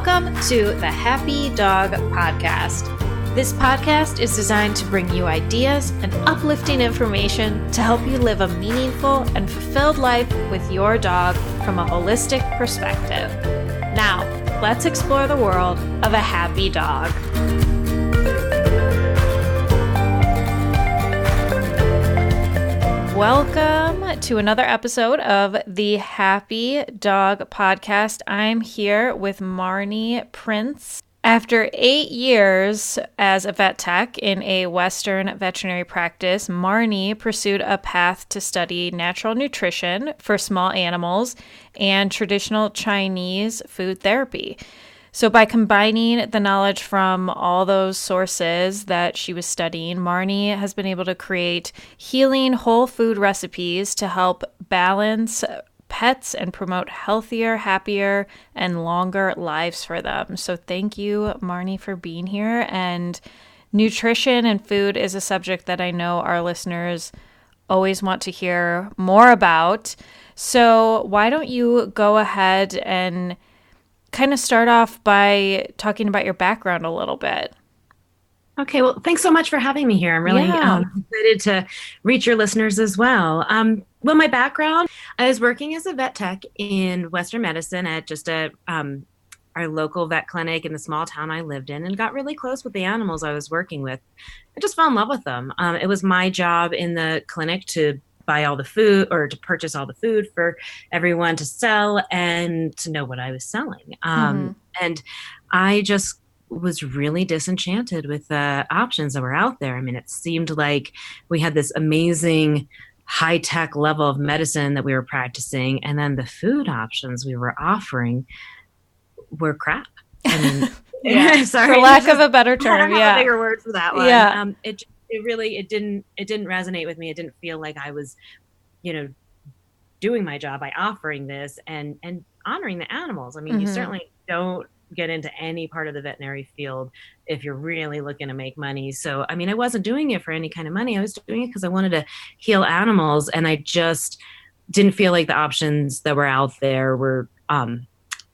Welcome to the Happy Dog Podcast. This podcast is designed to bring you ideas and uplifting information to help you live a meaningful and fulfilled life with your dog from a holistic perspective. Now, let's explore the world of a happy dog. Welcome to another episode of the Happy Dog Podcast. I'm here with Marney Prince. After 8 years as a vet tech in a Western veterinary practice, Marney pursued a path to study natural nutrition for small animals and traditional Chinese food therapy. So by combining the knowledge from all those sources that she was studying, Marney has been able to create healing whole food recipes to help balance pets and promote healthier, happier, and longer lives for them. So thank you, Marney, for being here. And nutrition and food is a subject that I know our listeners always want to hear more about. So why don't you go ahead and kind of start off by talking about your background a little bit. Okay, well, thanks so much for having me here. I'm really excited to reach your listeners as well. Well, my background, I was working as a vet tech in Western medicine at just our local vet clinic in the small town I lived in, and got really close with the animals I was working with. I just fell in love with them. It was my job in the clinic to buy all the food or to purchase all the food for everyone to sell and to know what I was selling. And I just was really disenchanted with the options that were out there. I mean, it seemed like we had this amazing high-tech level of medicine that we were practicing, and then the food options we were offering were crap. I mean, for lack of a better term, I don't have a bigger word for that one. Yeah. It didn't resonate with me. It didn't feel like I was, doing my job by offering this and honoring the animals. I mean, you certainly don't get into any part of the veterinary field if you're really looking to make money. So, I mean, I wasn't doing it for any kind of money. I was doing it because I wanted to heal animals, and I just didn't feel like the options that were out there were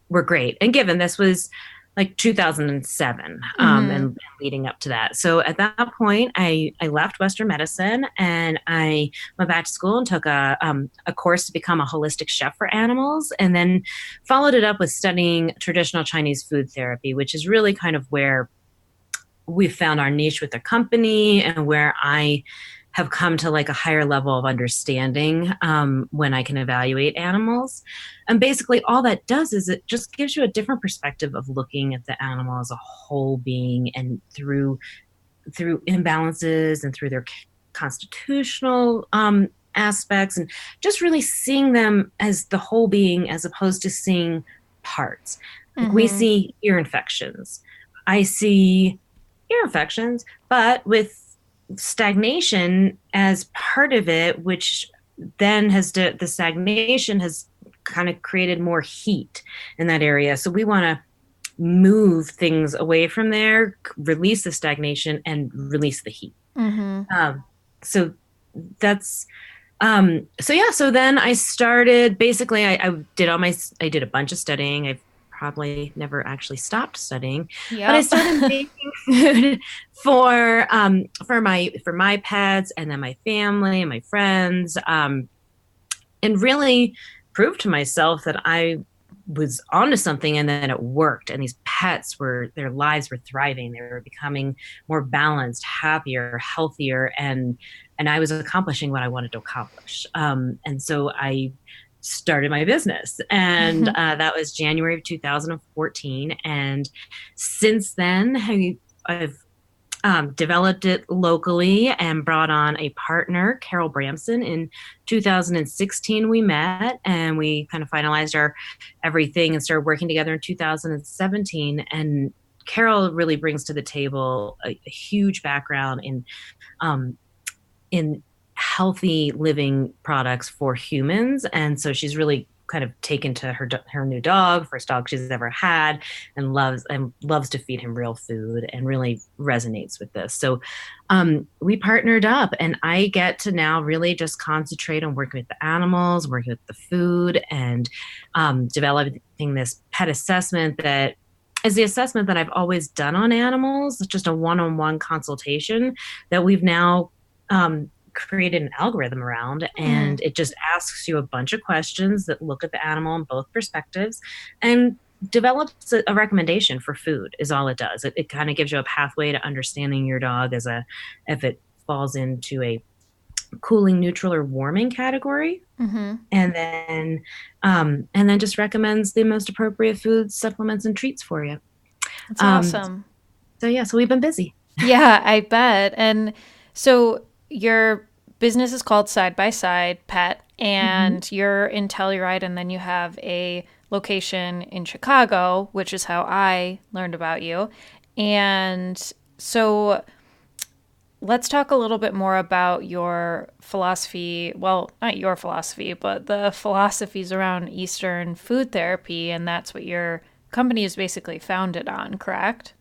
great. And given this was like 2007 and leading up to that. So at that point, I left Western medicine and I went back to school and took a course to become a holistic chef for animals, and then followed it up with studying traditional Chinese food therapy, which is really kind of where we found our niche with the company and where I have come to like a higher level of understanding when I can evaluate animals. And basically all that does is it just gives you a different perspective of looking at the animal as a whole being, and through imbalances and through their constitutional aspects, and just really seeing them as the whole being as opposed to seeing parts. Like we see ear infections. I see ear infections, but with stagnation as part of it, which then the stagnation has kind of created more heat in that area. So we want to move things away from there, release the stagnation and release the heat. So that's, so then I started, basically I did a bunch of studying. I've probably never actually stopped studying, but I started making food for my pets and then my family and my friends, and really proved to myself that I was onto something, and then it worked. And these pets their lives were thriving. They were becoming more balanced, happier, healthier, and I was accomplishing what I wanted to accomplish. And so I started my business, and that was January of 2014. And since then, I've developed it locally and brought on a partner, Carol Bramson. In 2016, we met and we kind of finalized our everything and started working together in 2017. And Carol really brings to the table a huge background in healthy living products for humans. And so she's really kind of taken to her new dog, first dog she's ever had, and loves to feed him real food, and really resonates with this. So we partnered up, and I get to now really just concentrate on working with the animals, working with the food, and developing this pet assessment that is the assessment that I've always done on animals. It's just a one-on-one consultation that we've now created an algorithm around, and it just asks you a bunch of questions that look at the animal in both perspectives and develops a recommendation for food is all it does. It kind of gives you a pathway to understanding your dog if it falls into a cooling, neutral, or warming category. And then just recommends the most appropriate foods, supplements, and treats for you. That's awesome. So we've been busy. Yeah, I bet. And so your business is called Side by Side Pet, and you're in Telluride, and then you have a location in Chicago, which is how I learned about you. And so let's talk a little bit more about your philosophy. Well, not your philosophy, but the philosophies around Eastern food therapy, and that's what your company is basically founded on, correct?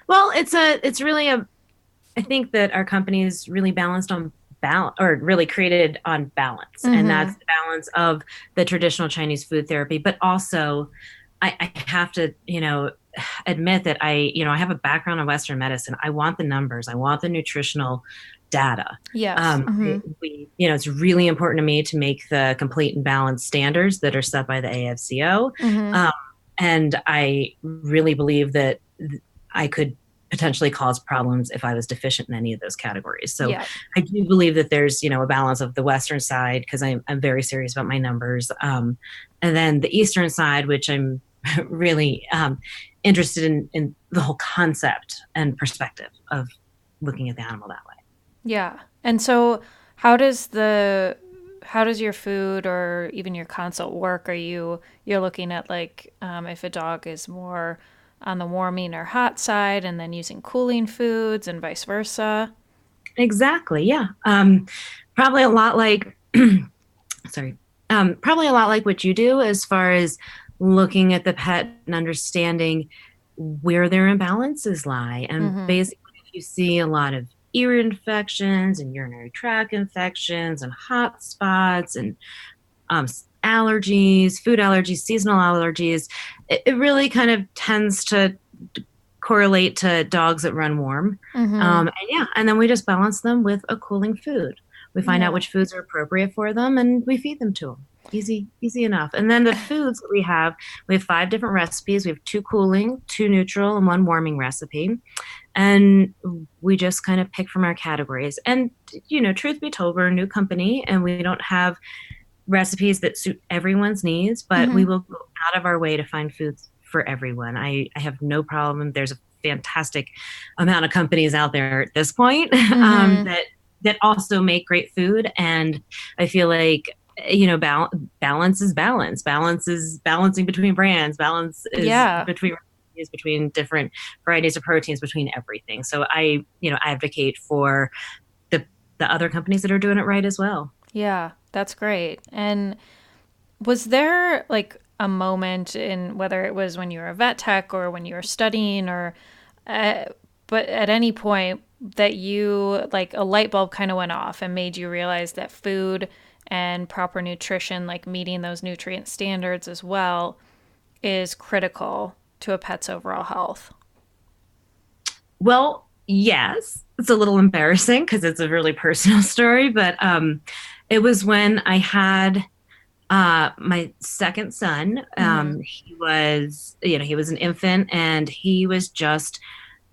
Well, I think that our company is really balanced on balance, or really created on balance. And that's the balance of the traditional Chinese food therapy. But also, I have to, admit that I have a background in Western medicine. I want the numbers. I want the nutritional data. Yes. It's really important to me to make the complete and balanced standards that are set by the AFCO. And I really believe that I could potentially cause problems if I was deficient in any of those categories. So I do believe that there's, a balance of the Western side, because I'm very serious about my numbers. And then the Eastern side, which I'm really interested in the whole concept and perspective of looking at the animal that way. Yeah. And so how does your food or even your consult work? You're looking at if a dog is more on the warming or hot side, and then using cooling foods and vice versa? Exactly. Yeah. Probably a lot like, probably a lot like what you do, as far as looking at the pet and understanding where their imbalances lie. And basically, if you see a lot of ear infections and urinary tract infections and hot spots and allergies, food allergies, seasonal allergies, it really kind of tends to correlate to dogs that run warm. And then we just balance them with a cooling food. We find out which foods are appropriate for them, and we feed them to them. Easy enough. And then the foods that we have 5 different recipes. We have 2 cooling, 2 neutral, and 1 warming recipe. And we just kind of pick from our categories. And, truth be told, we're a new company, and we don't have recipes that suit everyone's needs, but we will go out of our way to find foods for everyone. I have no problem. There's a fantastic amount of companies out there at this point that also make great food. And I feel like, balance is balance. Balance is balancing between brands. Balance is between different varieties of proteins, between everything. So I advocate for the other companies that are doing it right as well. Yeah, that's great. And was there a moment, in whether it was when you were a vet tech or when you were studying, or but at any point that you a light bulb kind of went off and made you realize that food and proper nutrition, meeting those nutrient standards as well, is critical to a pet's overall health? Well, yes. It's a little embarrassing because it's a really personal story, but it was when I had my second son. He was an infant, and he was just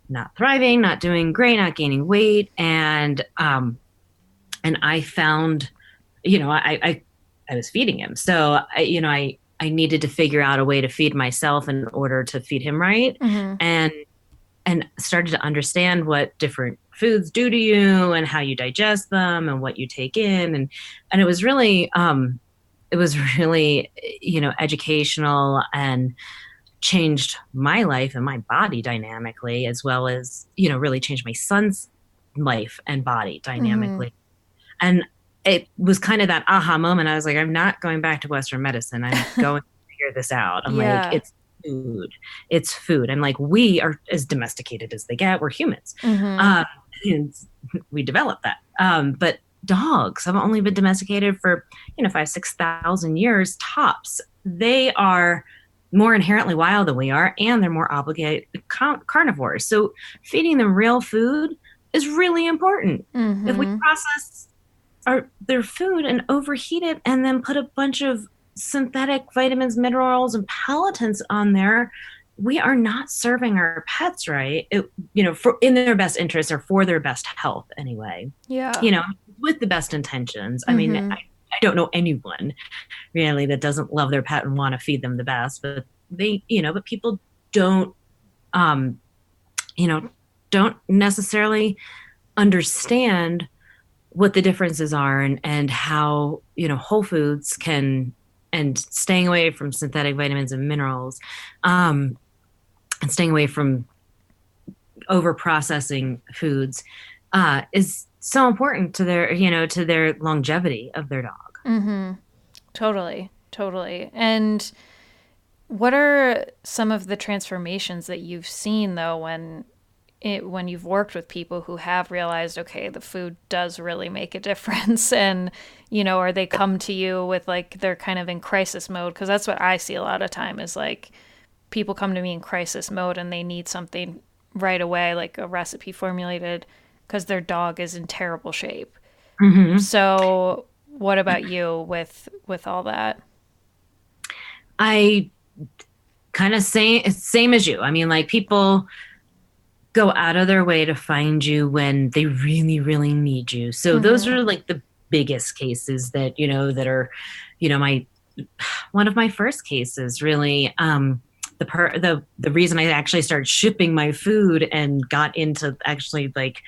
not thriving, not doing great, not gaining weight. And I found, I was feeding him. So I needed to figure out a way to feed myself in order to feed him right. And started to understand what different foods do to you and how you digest them and what you take in. And it was really, educational, and changed my life and my body dynamically, as well as, really changed my son's life and body dynamically. And it was kind of that aha moment. I was like, I'm not going back to Western medicine. I'm going to figure this out. I'm like, it's food. And we are as domesticated as they get. We're humans. And we developed that. But dogs have only been domesticated for, 5,000-6,000 years tops. They are more inherently wild than we are, and they're more obligated carnivores. So feeding them real food is really important. If we Mm-hmm. process their food and overheat it and then put a bunch of synthetic vitamins, minerals, and pelletants on there, we are not serving our pets right. For in their best interest or for their best health anyway. Yeah. You know, with the best intentions. I mean, Mm-hmm. I don't know anyone really that doesn't love their pet and want to feed them the best, but but people don't, um, don't necessarily understand what the differences are and how, whole foods can, and staying away from synthetic vitamins and minerals, um, and staying away from over processing foods, is so important to their longevity of their dog. Mm-hmm. Totally. Totally. And what are some of the transformations that you've seen though when you've worked with people who have realized, okay, the food does really make a difference, and or they come to you with like they're kind of in crisis mode, because that's what I see a lot of time is like people come to me in crisis mode and they need something right away, like a recipe formulated because their dog is in terrible shape. Mm-hmm. So what about you with all that? I kind of same as you. I mean, like people go out of their way to find you when they really, really need you. So those Mm-hmm. are like the biggest cases that are, my one of my first cases really. The reason I actually started shipping my food and got into actually like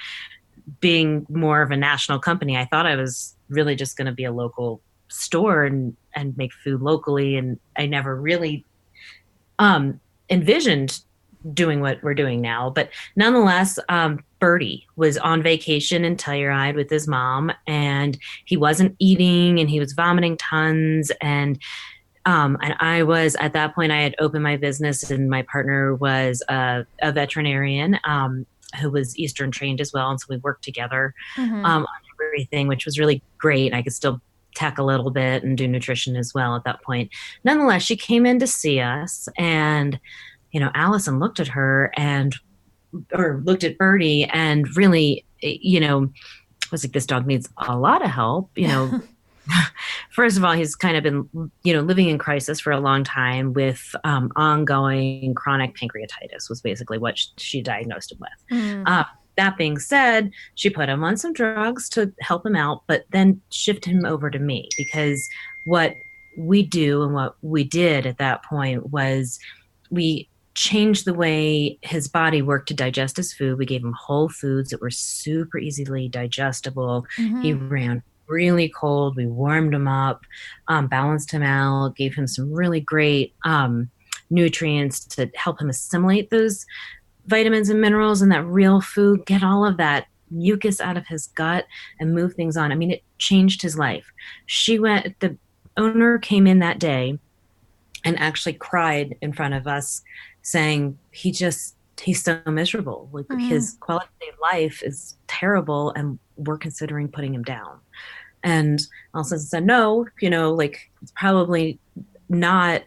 being more of a national company, I thought I was really just going to be a local store and make food locally, and I never really envisioned doing what we're doing now. But nonetheless, Bertie was on vacation in Telluride with his mom, and he wasn't eating, and he was vomiting tons. And I was at that point, I had opened my business, and my partner was a veterinarian who was Eastern trained as well, and so we worked together Mm-hmm. on everything, which was really great. I could still tech a little bit and do nutrition as well at that point. Nonetheless, she came in to see us, and Allison looked at her or looked at Bertie and really, was like, this dog needs a lot of help. First of all, he's kind of been, living in crisis for a long time with ongoing chronic pancreatitis was basically what she diagnosed him with. Mm-hmm. That being said, she put him on some drugs to help him out, but then shifted him over to me, because what we do and what we did at that point was we changed the way his body worked to digest his food. We gave him whole foods that were super easily digestible. He Mm-hmm. ran really cold. We warmed him up, balanced him out, gave him some really great nutrients to help him assimilate those vitamins and minerals and that real food, get all of that mucus out of his gut and move things on. I mean, it changed his life. The owner came in that day and actually cried in front of us saying he's so miserable. Like Mm-hmm. his quality of life is terrible and we're considering putting him down. And also said, no, like it's probably not,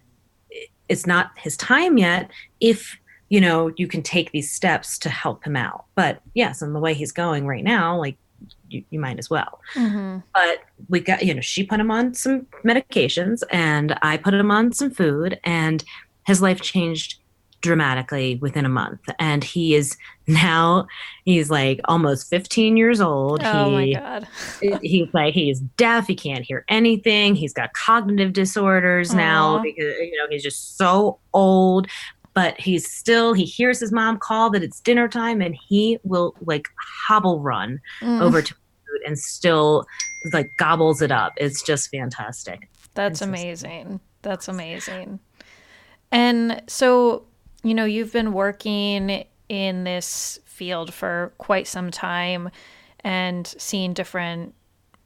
it's not his time yet if you can take these steps to help him out. But yes, and the way he's going right now, like you might as well. Mm-hmm. But we got, she put him on some medications and I put him on some food, and his life changed dramatically within a month. And he's like almost 15 years old. Oh my God. He's deaf. He can't hear anything. He's got cognitive disorders now Aw. because, he's just so old. But he hears his mom call that it's dinner time, and he will like hobble run Mm. over to food and still like gobbles it up. It's just fantastic. That's It's just, amazing. That's amazing. And so, you've been working in this field for quite some time and seeing different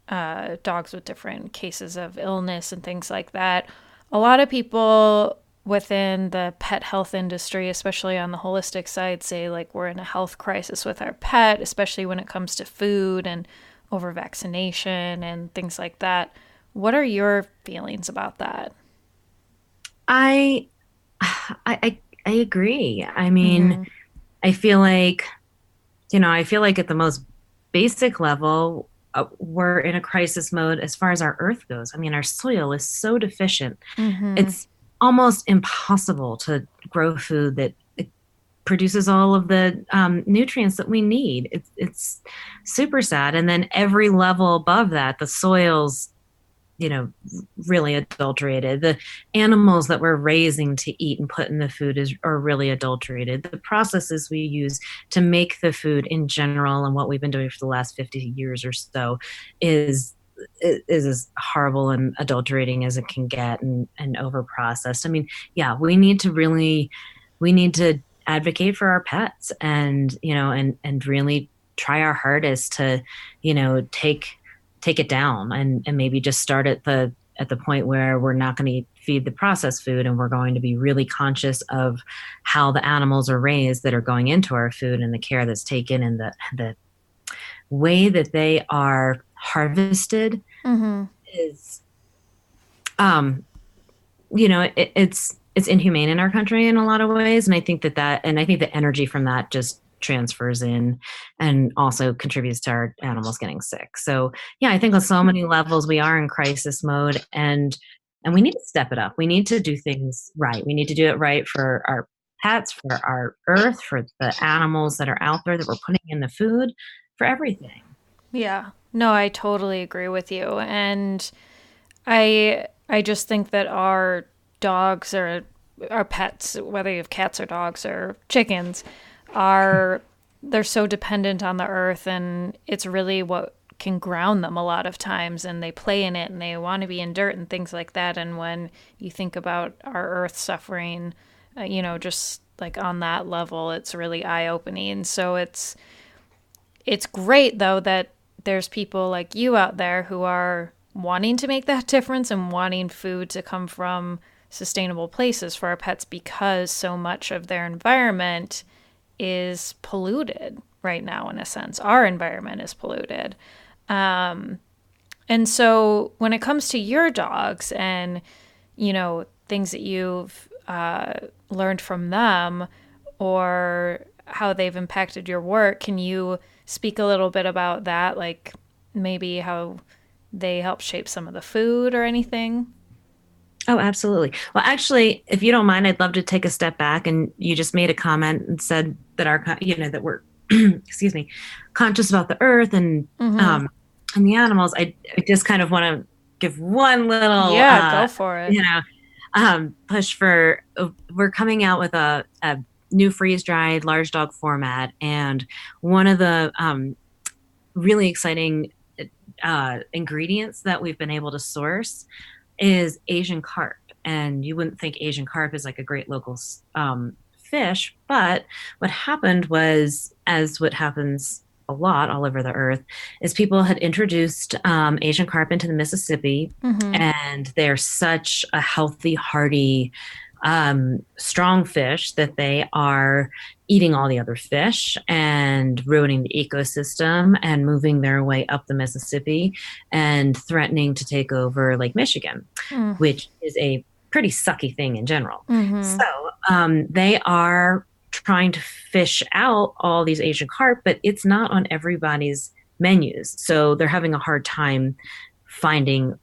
dogs with different cases of illness and things like that. A lot of people within the pet health industry, especially on the holistic side, say like we're in a health crisis with our pet, especially when it comes to food and over vaccination and things like that. What are your feelings about that? I I agree. I mean, Mm-hmm. I feel like, I feel like at the most basic level, we're in a crisis mode as far as our earth goes. I mean, our soil is so deficient. Mm-hmm. It's almost impossible to grow food that it produces all of the nutrients that we need. It's super sad. And then every level above that, the soil's you know, really adulterated. The animals that we're raising to eat and put in the food are really adulterated. The processes we use to make the food in general and what we've been doing for the last 50 years or so is is as horrible and adulterating as it can get and over processed. I mean, yeah, we need to advocate for our pets and, and really try our hardest to, take it down and maybe just start at the point where we're not going to feed the processed food and we're going to be really conscious of how the animals are raised that are going into our food and the care that's taken and the way that they are harvested Mm-hmm. is um it's inhumane in our country in a lot of ways, and I think the energy from that just transfers in and also contributes to our animals getting sick. So yeah, I think on so many levels we are in crisis mode, and we need to step it up. We need to do things right. We need to do it right for our pets, for our earth, for the animals that are out there that we're putting in the food, for everything. Yeah. No, I totally agree with you. And I just think that our dogs or our pets, whether you have cats or dogs or chickens, are they're so dependent on the earth, and it's really what can ground them a lot of times, and they play in it and they want to be in dirt and things like that. And when you think about our earth suffering, just like on that level, it's really eye-opening. So it's great though that there's people like you out there who are wanting to make that difference and wanting food to come from sustainable places for our pets, because so much of their environment is polluted right now. In a sense, our environment is polluted. And so when it comes to your dogs and things that you've learned from them or how they've impacted your work, can you speak a little bit about that, like maybe how they help shape some of the food or anything? Oh, absolutely. Well, actually, if you don't mind, I'd love to take a step back. And you just made a comment and said that that we're, excuse me, conscious about the earth Mm-hmm. um, and the animals. I just kind of want to give one little, Yeah, go for it. push for. We're coming out with a new freeze dried large dog format, and one of the really exciting ingredients that we've been able to source is Asian carp. And you wouldn't think Asian carp is like a great local fish, but what happened was, as what happens a lot all over the earth, is people had introduced Asian carp into the Mississippi, Mm-hmm. and they're such a healthy, hearty, strong fish that they are eating all the other fish and ruining the ecosystem and moving their way up the Mississippi and threatening to take over Lake Michigan, which is a pretty sucky thing in general. Mm-hmm. So they are trying to fish out all these Asian carp, but it's not on everybody's menus. So they're having a hard time finding,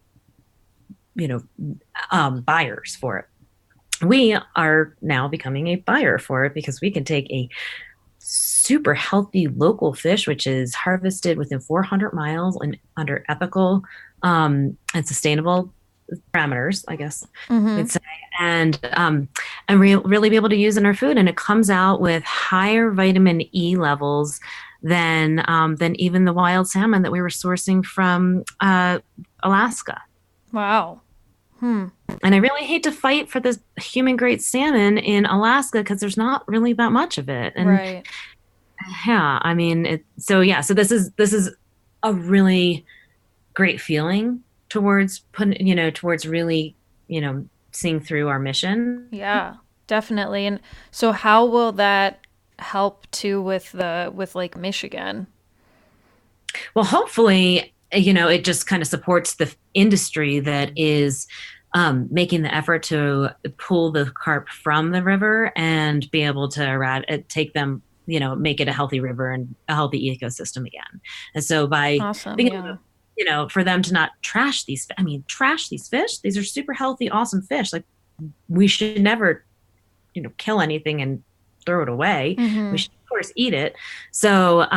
you know, buyers for it. We are now becoming a buyer for it because we can take a super healthy local fish, which is harvested within 400 miles and under ethical and sustainable parameters, I guess Mm-hmm. we'd say, and really be able to use in our food. And it comes out with higher vitamin E levels than even the wild salmon that we were sourcing from Alaska. Wow. Hmm. And I really hate to fight for this human grade salmon in Alaska because there's not really that much of it. And Right. yeah, I mean, so this is a really great feeling towards putting, towards really, seeing through our mission. Yeah, definitely. And so how will that help too with Lake Michigan? Well, hopefully, it just kind of supports the industry that is making the effort to pull the carp from the river and be able to take them, make it a healthy river and a healthy ecosystem again. And so by Awesome. being able Yeah. to, for them to not trash these, trash these fish. These are super healthy, awesome fish. Like we should never, kill anything and throw it away. We should of course eat it. So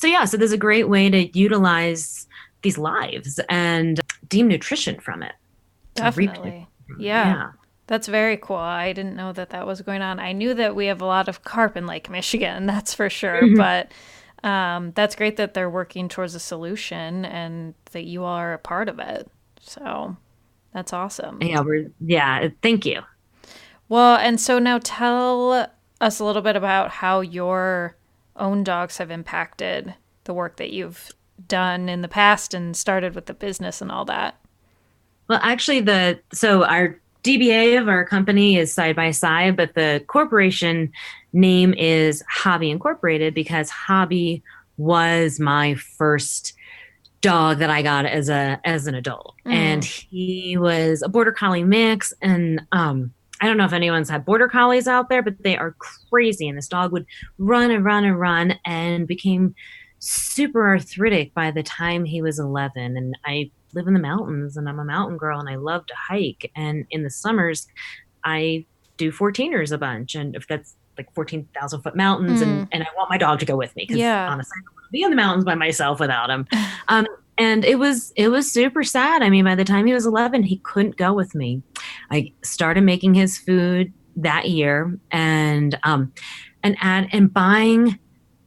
there's a great way to utilize these lives and deem nutrition from it. Definitely. Yeah. That's very cool. I didn't know that that was going on. I knew that we have a lot of carp in Lake Michigan, that's for sure. But that's great that they're working towards a solution and that you all are a part of it. So that's awesome. Yeah, thank you. Well, and so now tell us a little bit about how your own dogs have impacted the work that you've done in the past and started with the business and all that. Well, actually, our DBA of our company is Side by Side, but the corporation name is Hobby Incorporated because Hobby was my first dog that I got as an adult, and he was a border collie mix. And I don't know if anyone's had border collies out there, but they are crazy. And this dog would run and run and run and became super arthritic by the time he was 11. And I live in the mountains and I'm a mountain girl and I love to hike. And in the summers, I do 14ers a bunch. And if that's like 14,000 foot mountains and I want my dog to go with me because honestly, I don't want to be in the mountains by myself without him. And it was super sad. I mean, by the time he was 11, he couldn't go with me. I started making his food that year and buying,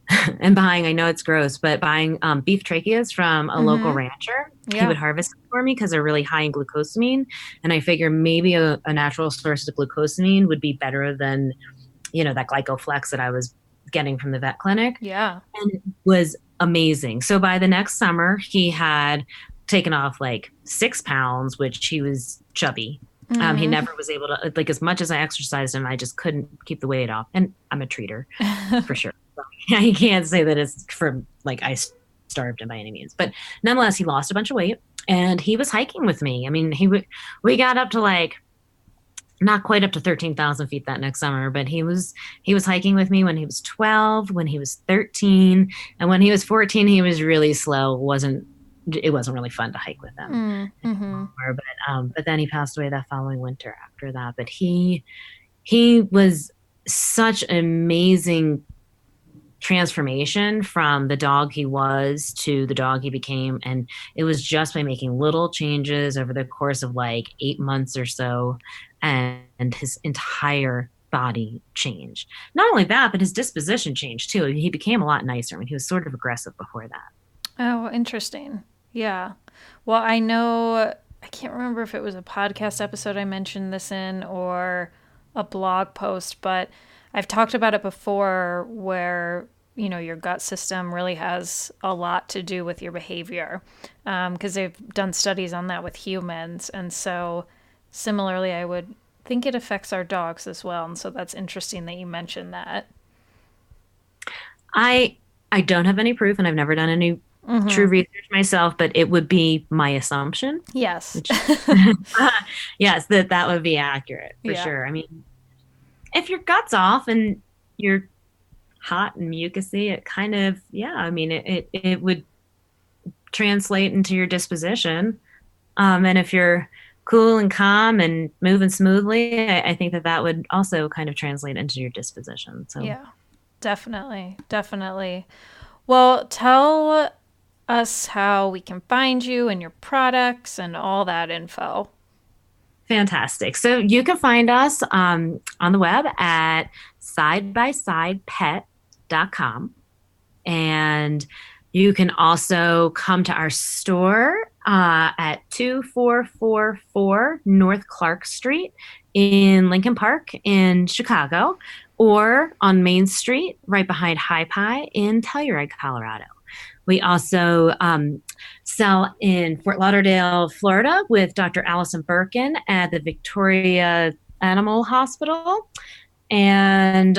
I know it's gross, but buying beef tracheas from a local rancher. He would harvest them for me because they're really high in glucosamine. And I figure maybe a natural source of glucosamine would be better than, that Glycoflex that I was getting from the vet clinic. Yeah. And it was amazing. So by the next summer, he had taken off like 6 pounds, which he was chubby. He never was able to, like, as much as I exercised him, I just couldn't keep the weight off. And I'm a treater for sure. I can't say that it's for like I starved him by any means, but nonetheless, he lost a bunch of weight and he was hiking with me. I mean, we got up to like, not quite up to 13,000 feet that next summer, but he was hiking with me when he was 12, when he was 13, and when he was 14, he was really slow. It wasn't really fun to hike with him anymore. But then he passed away that following winter after that. But he was such an amazing transformation from the dog he was to the dog he became. And it was just by making little changes over the course of like 8 months or so. And his entire body changed. Not only that, but his disposition changed too. He became a lot nicer. I mean, he was sort of aggressive before that. Oh, interesting. Yeah. Well, I know, I can't remember if it was a podcast episode I mentioned this in or a blog post, but I've talked about it before where, your gut system really has a lot to do with your behavior because they've done studies on that with humans. And so similarly, I would think it affects our dogs as well. And so that's interesting that you mentioned that. I don't have any proof and I've never done any true research myself, but it would be my assumption. Yes. Yes, that would be accurate for sure. I mean, if your gut's off and you're hot and mucousy, it kind of, it would translate into your disposition. And if you're cool and calm and moving smoothly, I think that would also kind of translate into your disposition. So yeah, definitely. Well, tell us how we can find you and your products and all that info. Fantastic. So you can find us on the web at sidebysidepet.com. And you can also come to our store at 2444 North Clark Street in Lincoln Park in Chicago, or on Main Street right behind High Pie in Telluride, Colorado. We also sell in Fort Lauderdale, Florida with Dr. Allison Birkin at the Victoria Animal Hospital. And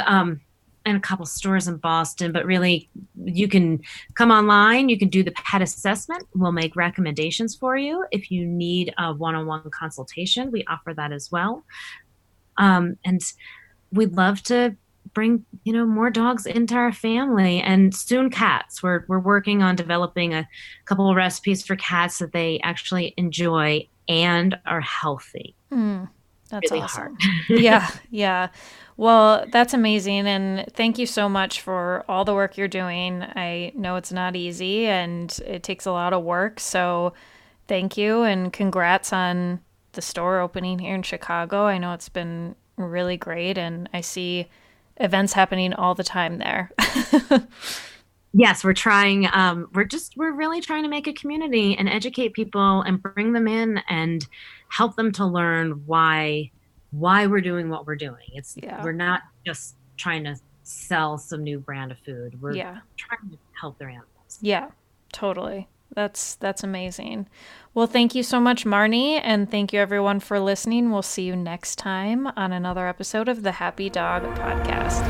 and a couple stores in Boston, but really you can come online, you can do the pet assessment. We'll make recommendations for you. If you need a one-on-one consultation, we offer that as well. And we'd love to bring, more dogs into our family, and soon cats. We're working on developing a couple of recipes for cats that they actually enjoy and are healthy. That's really awesome. hard. Yeah. Well, that's amazing. And thank you so much for all the work you're doing. I know it's not easy and it takes a lot of work. So thank you, and congrats on the store opening here in Chicago. I know it's been really great, and I see events happening all the time there. Yes, we're trying. We're really trying to make a community and educate people and bring them in and help them to learn why we're doing what we're doing. We're not just trying to sell some new brand of food. We're trying to help their animals. Yeah, totally. That's amazing. Well, thank you so much, Marney, and thank you everyone for listening. We'll see you next time on another episode of the Happy Dog Podcast.